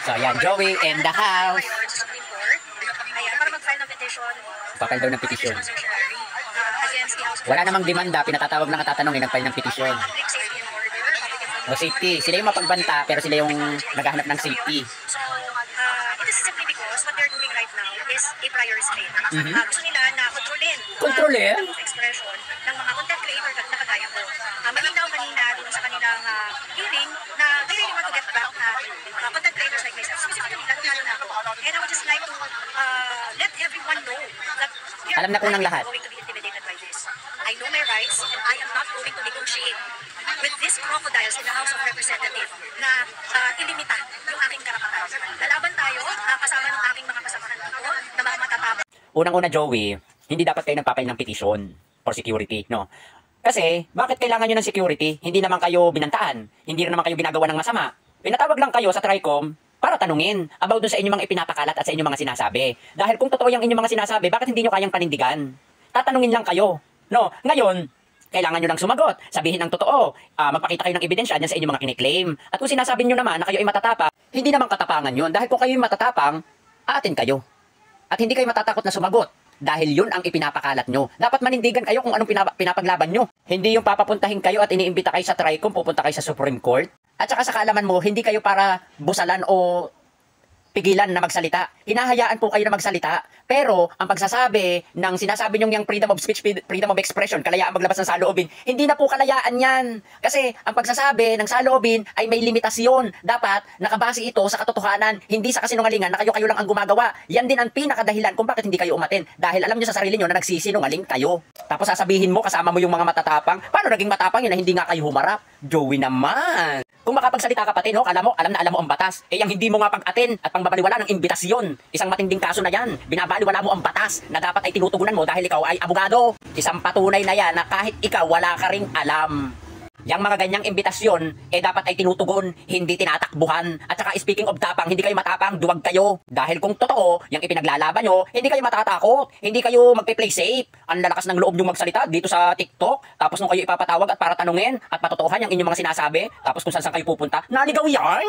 So, ayan, Joey in the house. Ayan, para mag-file ng petition. Papel daw ng petition. Wala namang demanda, pinatatawag lang at tatanungin, nag-file ng petition. O safety, sila yung mapagbanta, pero sila yung naghahanap ng safety. So, it is simply because what they're doing right now is a prior restraint. Gusto nila na kontrolin expression ng mga content creator na kagaya ko. Malinaw kanina doon sa kanilang hearing na they really want to get back content creators like myself. Specifically, lalo na ako. And I would just like to let everyone know that we are not going to be intimidated by this. I know my rights and I am not going to negotiate with these crocodiles in the House of Representatives na ilimita yung aking karapatan. Lalaban tayo kasama ng aking mga kasamahan dito na mga matatapang. Unang-una, Joey, hindi dapat kayo nagpapile ng petition for security, no? Kasi, bakit kailangan nyo ng security? Hindi naman kayo binantaan. Hindi rin naman kayo ginagawa ng masama. Pinatawag lang kayo sa TRICOM para tanungin about dun sa inyong mga ipinapakalat at sa inyong mga sinasabi. Dahil kung totoo yung inyong mga sinasabi, bakit hindi nyo kayang panindigan? Tatanungin lang kayo, no? Ngayon, kailangan nyo lang sumagot, sabihin ng totoo, magpakita kayo ng ebidensya dyan sa inyong mga kiniklaim. At kung sinasabi nyo naman na kayo ay matatapang, hindi naman katapangan yun. Dahil kung kayo ay matatapang, aatin kayo. At hindi kayo matatakot na sumagot. Dahil yun ang ipinapakalat nyo. Dapat manindigan kayo kung anong pinapaglaban nyo. Hindi yung papapuntahin kayo at iniimbita kayo sa TRICOM, pupunta kayo sa Supreme Court. At saka sa kaalaman mo, hindi kayo para busalan o pigilan na magsalita. Hinahayaan po kayo na magsalita. Pero, ang pagsasabi ng sinasabi nyong yung freedom of speech, freedom of expression, kalayaan maglabas ng saloobin, hindi na po kalayaan yan. Kasi, ang pagsasabi ng saloobin ay may limitasyon. Dapat, nakabase ito sa katotohanan, hindi sa kasinungalingan na kayo lang ang gumagawa. Yan din ang pinakadahilan kung bakit hindi kayo umaten. Dahil alam nyo sa sarili nyo na nagsisinungaling kayo. Tapos sasabihin mo, kasama mo yung mga matatapang. Paano naging matapang yun na hindi nga kayo humarap? Joey naman. Kung makapagsalita ka pati, no, alam na alam mo ang batas. Eh, yung hindi mo nga pag-aten at pangbabaliwala ng imbitasyon, isang matinding kaso na yan. Binabaliwala mo ang batas na dapat ay tinutugunan mo dahil ikaw ay abogado. Isang patunay na yan na kahit ikaw wala ka ring alam. Yang mga ganyang imbitasyon, dapat ay tinutugon, hindi tinatakbuhan. At saka speaking of tapang, hindi kayo matapang, duwag kayo. Dahil kung totoo, yung ipinaglalaban nyo, hindi kayo matatakot, hindi kayo magpe-play safe. Ang lalakas ng loob nyo magsalita dito sa TikTok, tapos nung kayo ipapatawag at para tanungin, at patotohan yung inyong mga sinasabi, tapos kung saan kayo pupunta, naligaw yan?